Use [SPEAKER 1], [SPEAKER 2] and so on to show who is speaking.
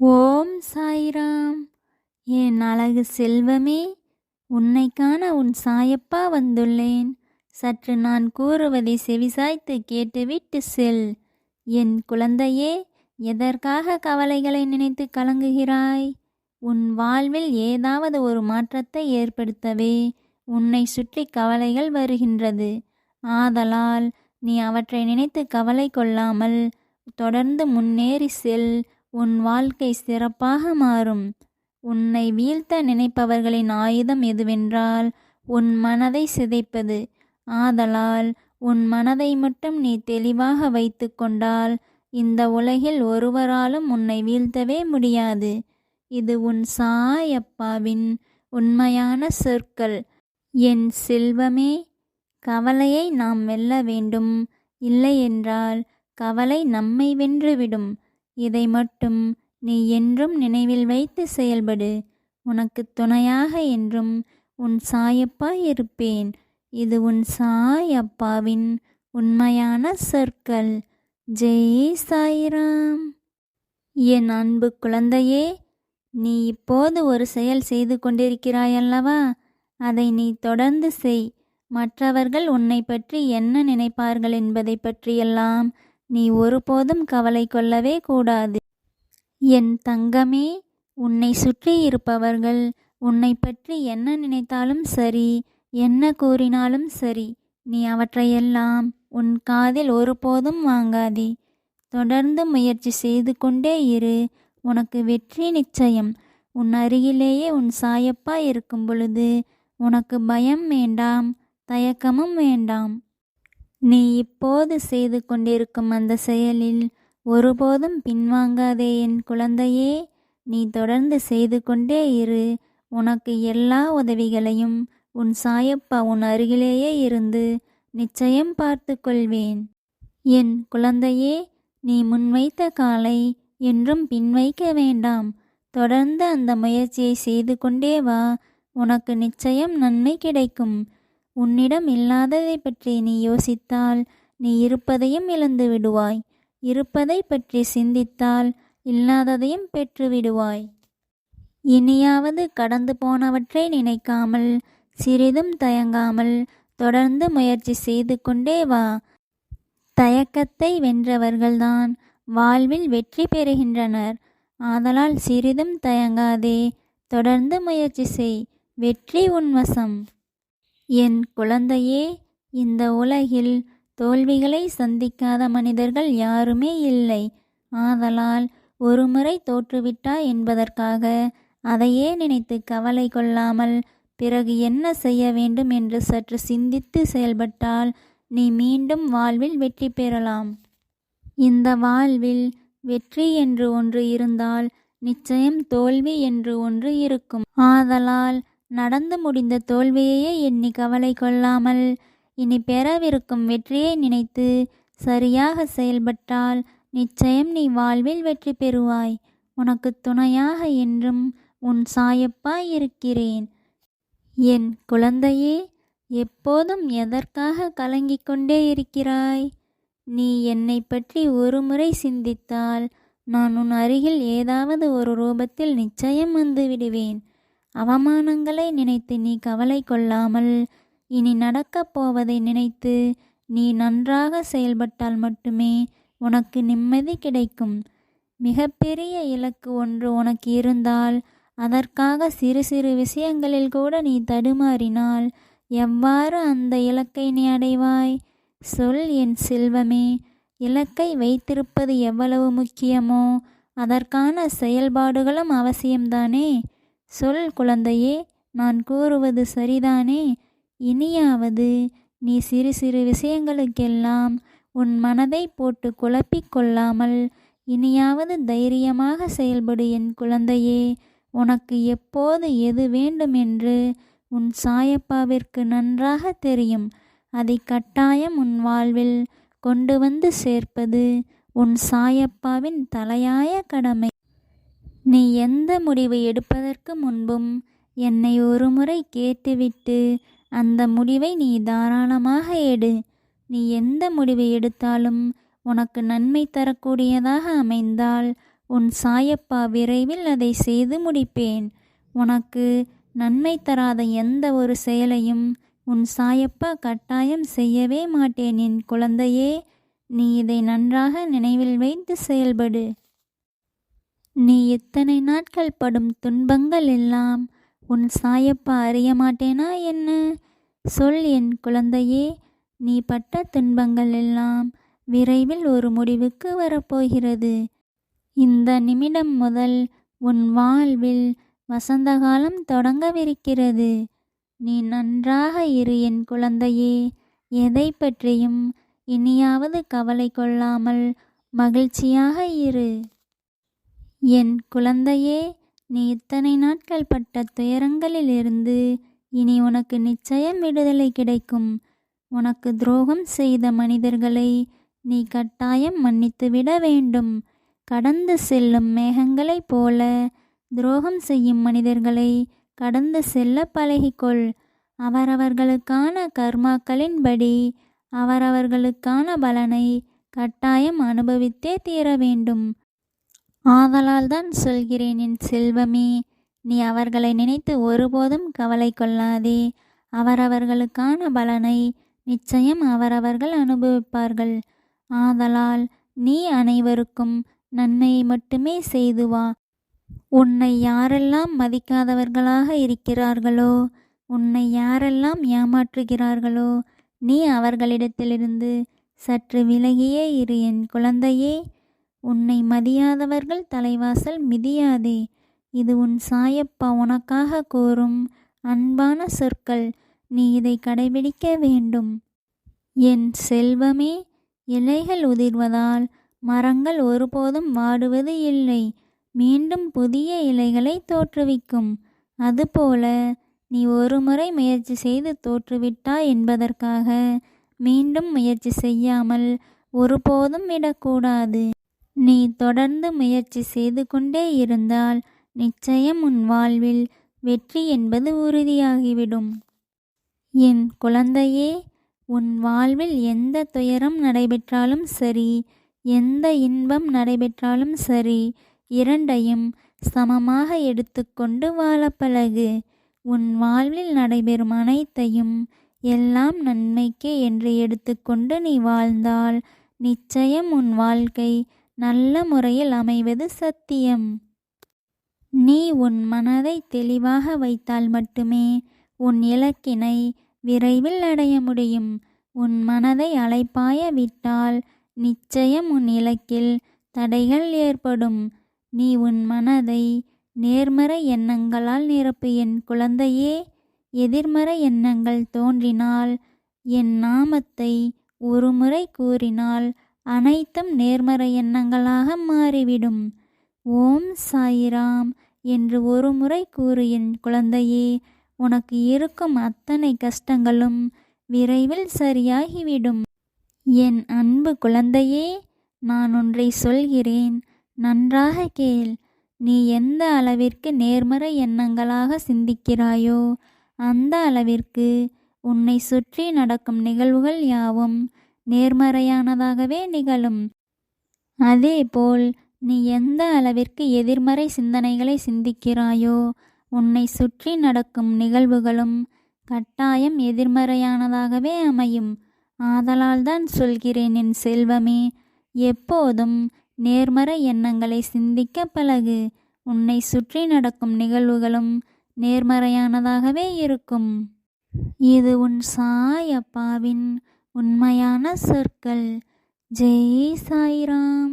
[SPEAKER 1] ஓம் சாய்ராம். என் அழகு செல்வமே, உன்னை காண உன் சாயப்பா வந்துள்ளேன். சற்று நான் கூறுவதை செவிசாய்த்து கேட்டுவிட்டு செல். என் குழந்தையே, எதற்காக கவலைகளை நினைத்து கலங்குகிறாய்? உன் வாழ்வில் ஏதாவது ஒரு மாற்றத்தை ஏற்படுத்தவே உன்னை சுற்றி கவலைகள் வருகின்றது. ஆதலால் நீ அவற்றை நினைத்து கவலை கொள்ளாமல் தொடர்ந்து முன்னேறி செல். உன் வாழ்க்கை சிறப்பாக மாறும். உன்னை வீழ்த்த நினைப்பவர்களின் ஆயுதம் எதுவென்றால் உன் மனதை சிதைப்பது. ஆதலால் உன் மனதை மட்டும் நீ தெளிவாக வைத்து கொண்டால் இந்த உலகில் ஒருவராலும் உன்னை வீழ்த்தவே முடியாது. இது உன் சாயப்பாவின் உண்மையான சொற்கள். என் செல்வமே, கவலையை நாம் வெல்ல வேண்டும். இல்லையென்றால் கவலை நம்மை வென்றுவிடும். இதை மட்டும் நீ என்றும் நினைவில் வைத்து செயல்படு. உனக்கு துணையாக என்றும் உன் சாயப்பா இருப்பேன். இது உன் சாயப்பாவின் உண்மையான சொற்கள். ஜெய் சாய்ராம். என் அன்பு குழந்தையே, நீ இப்போது ஒரு செயல் செய்து கொண்டிருக்கிறாயல்லவா? அதை நீ தொடர்ந்து செய். மற்றவர்கள் உன்னை பற்றி என்ன நினைப்பார்கள் என்பதை பற்றியெல்லாம் நீ ஒருபோதும் கவலை கொள்ளவே கூடாது. என் தங்கமே, உன்னை சுற்றி இருப்பவர்கள் உன்னை பற்றி என்ன நினைத்தாலும் சரி, என்ன கூறினாலும் சரி, நீ அவற்றையெல்லாம் உன் காதில் ஒருபோதும் வாங்காதே. தொடர்ந்து முயற்சி செய்து கொண்டே இரு. உனக்கு வெற்றி நிச்சயம். உன் அருகிலேயே உன் சாயப்பா இருக்கும் பொழுது உனக்கு பயம் வேண்டாம், தயக்கமும் வேண்டாம். நீ இப்போது செய்து கொண்டிருக்கும் அந்த செயலில் ஒருபோதும் பின்வாங்காதே என் குழந்தையே. நீ தொடர்ந்து செய்து கொண்டே இரு. உனக்கு எல்லா உதவிகளையும் உன் சாயப்பா உன் அருகிலேயே இருந்து நிச்சயம் பார்த்து கொள்வேன். என் குழந்தையே, நீ முன்வைத்த காலை என்றும் பின்வைக்க வேண்டாம். தொடர்ந்து அந்த முயற்சியை செய்து கொண்டே வா. உனக்கு நிச்சயம் நன்மை கிடைக்கும். உன்னிடம் இல்லாததை பற்றி நீ யோசித்தால் நீ இருப்பதையும் இழந்து விடுவாய். இருப்பதை பற்றி சிந்தித்தால் இல்லாததையும் பெற்று விடுவாய். இனியாவது கடந்து போனவற்றை நினைக்காமல் சிறிதும் தயங்காமல் தொடர்ந்து முயற்சி செய்து கொண்டே வா. தயக்கத்தை வென்றவர்கள்தான் வாழ்வில் வெற்றி பெறுகின்றனர். ஆதலால் சிறிதும் தயங்காதே. தொடர்ந்து முயற்சி செய். வெற்றி உன் வசம். என் குழந்தையே, இந்த உலகில் தோல்விகளை சந்திக்காத மனிதர்கள் யாருமே இல்லை. ஆதலால் ஒருமுறை தோற்றுவிட்டாய் என்பதற்காக அதையே நினைத்து கவலை கொள்ளாமல் பிறகு என்ன செய்ய வேண்டும் என்று சற்று சிந்தித்து செயல்பட்டால் நீ மீண்டும் வாழ்வில் வெற்றி பெறலாம். இந்த வாழ்வில் வெற்றி என்று ஒன்று இருந்தால் நிச்சயம் தோல்வி என்று ஒன்று இருக்கும். ஆதலால் நடந்து முடிந்த தோல்வியையே எண்ணி கவலை கொள்ளாமல் இனி பெறவிருக்கும் வெற்றியை நினைத்து சரியாக செயல்பட்டால் நிச்சயம் நீ வாழ்வில் வெற்றி பெறுவாய். உனக்கு துணையாக என்றும் உன் சாயப்பா இருக்கிறேன். என் குழந்தையே, எப்போதும் எதற்காக கலங்கிக் கொண்டே இருக்கிறாய்? நீ என்னை பற்றி ஒருமுறை சிந்தித்தால் நான் உன் அருகில் ஏதாவது ஒரு ரூபத்தில் நிச்சயம் வந்து விடுவேன். அவமானங்களை நினைத்து நீ கவலை கொள்ளாமல் இனி நடக்கப் போவதை நினைத்து நீ நன்றாக செயல்பட்டால் மட்டுமே உனக்கு நிம்மதி கிடைக்கும். மிகப்பெரிய இலக்கு ஒன்று உனக்கு இருந்தால் அதற்காக சிறு சிறு விஷயங்களில் கூட நீ தடுமாறினால் எவ்வாறு அந்த இலக்கை நீ அடைவாய்? சொல் என் செல்வமே. இலக்கை வைத்திருப்பது எவ்வளவு முக்கியமோ அதற்கான செயல்பாடுகளும் அவசியம்தானே? சொல் குழந்தையே, நான் கூறுவது சரிதானே? இனியாவது நீ சிறு சிறு விஷயங்களுக்கெல்லாம் உன் மனதை போட்டு குழப்பிக் கொள்ளாமல் இனியாவது தைரியமாக செயல்படு என் குழந்தையே. உனக்கு எப்போது எது வேண்டும் என்று உன் சாயப்பாவிற்கு நன்றாக தெரியும். அதை கட்டாயம் உன் வாழ்வில் கொண்டு வந்து சேர்ப்பது உன் சாயப்பாவின் தலையாய கடமை. நீ எந்த முடிவு எடுப்பதற்கு முன்பும் என்னை ஒருமுறை கேட்டுவிட்டு அந்த முடிவை நீ தாராளமாக எடு. நீ எந்த முடிவை எடுத்தாலும் உனக்கு நன்மை தரக்கூடியதாக அமைந்தால் உன் சாயப்பா விரைவில் அதை செய்து முடிப்பேன். உனக்கு நன்மை தராத எந்த ஒரு செயலையும் உன் சாயப்பா கட்டாயம் செய்யவே மாட்டேன். என் குழந்தையே, நீ இதை நன்றாக நினைவில் வைத்து செயல்படு. நீ இத்தனை நாட்கள் படும் துன்பங்கள் எல்லாம் உன் சாயப்பா அறிய மாட்டேனா என்ன? சொல் என் குழந்தையே, நீ பட்ட துன்பங்கள் எல்லாம் விரைவில் ஒரு முடிவுக்கு வரப்போகிறது. இந்த நிமிடம் முதல் உன் வாழ்வில் வசந்தகாலம் தொடங்கவிருக்கிறது. நீ நன்றாக இரு என் குழந்தையே. எதை பற்றியும் இனியாவது கவலை கொள்ளாமல் மகிழ்ச்சியாக இரு. என் குழந்தையே, நீ இத்தனை நாட்கள் பட்ட துயரங்களிலிருந்து இனி உனக்கு நிச்சயம் விடுதலை கிடைக்கும். உனக்கு துரோகம் செய்த மனிதர்களை நீ கட்டாயம் மன்னித்துவிட வேண்டும். கடந்து செல்லும் மேகங்களைப் போல துரோகம் செய்யும் மனிதர்களை கடந்து செல்ல பழகிக்கொள். அவரவர்களுக்கான கர்மாக்களின்படி அவரவர்களுக்கான பலனை கட்டாயம் அனுபவித்தே தீர வேண்டும். ஆதலால் தான் சொல்கிறேன் என் செல்வமே, நீ அவர்களை நினைத்து ஒருபோதும் கவலை கொள்ளாதே. அவரவர்களுக்கான பலனை நிச்சயம் அவரவர்கள் அனுபவிப்பார்கள். ஆதலால் நீ அனைவருக்கும் நன்மையை மட்டுமே செய்து வா. உன்னை யாரெல்லாம் மதிக்காதவர்களாக இருக்கிறார்களோ, உன்னை யாரெல்லாம் ஏமாற்றுகிறார்களோ, நீ அவர்களிடத்திலிருந்து சற்று விலகியே இரு என் குழந்தையே. உன்னை மதியாதவர்கள் தலைவாசல் மிதியாதே. இது உன் சாயப்பா உனக்காக கூறும் அன்பான சொற்கள். நீ இதை கடைபிடிக்க வேண்டும். என் செல்வமே, இலைகள் உதிர்வதால் மரங்கள் ஒருபோதும் வாடுவது இல்லை. மீண்டும் புதிய இலைகளை தோற்றுவிக்கும். அதுபோல நீ ஒரு முறை முயற்சி செய்து தோற்றுவிட்டாய் என்பதற்காக மீண்டும் முயற்சி செய்யாமல் ஒருபோதும் விடக்கூடாது. நீ தொடர்ந்து முயற்சி செய்து கொண்டே இருந்தால் நிச்சயம் உன் வாழ்வில் வெற்றி என்பது உறுதியாகிவிடும். என் குழந்தையே, உன் வாழ்வில் எந்த துயரம் நடைபெற்றாலும் சரி, எந்த இன்பம் நடைபெற்றாலும் சரி, இரண்டையும் சமமாக எடுத்துக்கொண்டு வாழ பழகு. உன் வாழ்வில் நடைபெறும் அனைத்தையும் எல்லாம் நன்மைக்கே என்று எடுத்துக்கொண்டு நீ வாழ்ந்தால் நிச்சயம் உன் வாழ்க்கை நல்ல முறையில் அமைவது சத்தியம். நீ உன் மனதை தெளிவாக வைத்தால் மட்டுமே உன் இலக்கினை விரைவில் அடைய முடியும். உன் மனதை அலைப்பாய விட்டால் நிச்சயம் உன் இலக்கில் தடைகள் ஏற்படும். நீ உன் மனதை நேர்மறை எண்ணங்களால் நிரப்பு என் குழந்தையே. எதிர்மறை எண்ணங்கள் தோன்றினால், என் நாமத்தை ஒரு முறை கூறினால் அனைத்தும் நேர்மறை எண்ணங்களாக மாறிவிடும். ஓம் சாயிராம் என்று ஒரு முறை கூறு என் குழந்தையே. உனக்கு இருக்கும் அத்தனை கஷ்டங்களும் விரைவில் சரியாகிவிடும். என் அன்பு குழந்தையே, நான் ஒன்றை சொல்கிறேன், நன்றாக கேள். நீ எந்த அளவிற்கு நேர்மறை எண்ணங்களாக சிந்திக்கிறாயோ அந்த அளவிற்கு உன்னை சுற்றி நடக்கும் நிகழ்வுகள் யாவும் நேர்மறையானதாகவே நிகழும். அதேபோல் நீ எந்த அளவிற்கு எதிர்மறை சிந்தனைகளை சிந்திக்கிறாயோ உன்னை சுற்றி நடக்கும் நிகழ்வுகளும் கட்டாயம் எதிர்மறையானதாகவே அமையும். ஆதலால் தான் சொல்கிறேன் என் செல்வமே, எப்போதும் நேர்மறை எண்ணங்களை சிந்திக்க பழகு. உன்னை சுற்றி நடக்கும் நிகழ்வுகளும் நேர்மறையானதாகவே இருக்கும். இது உன் சாயப்பாவின் உண்மையான சொற்கள். ஜெய் சாய்ராம்.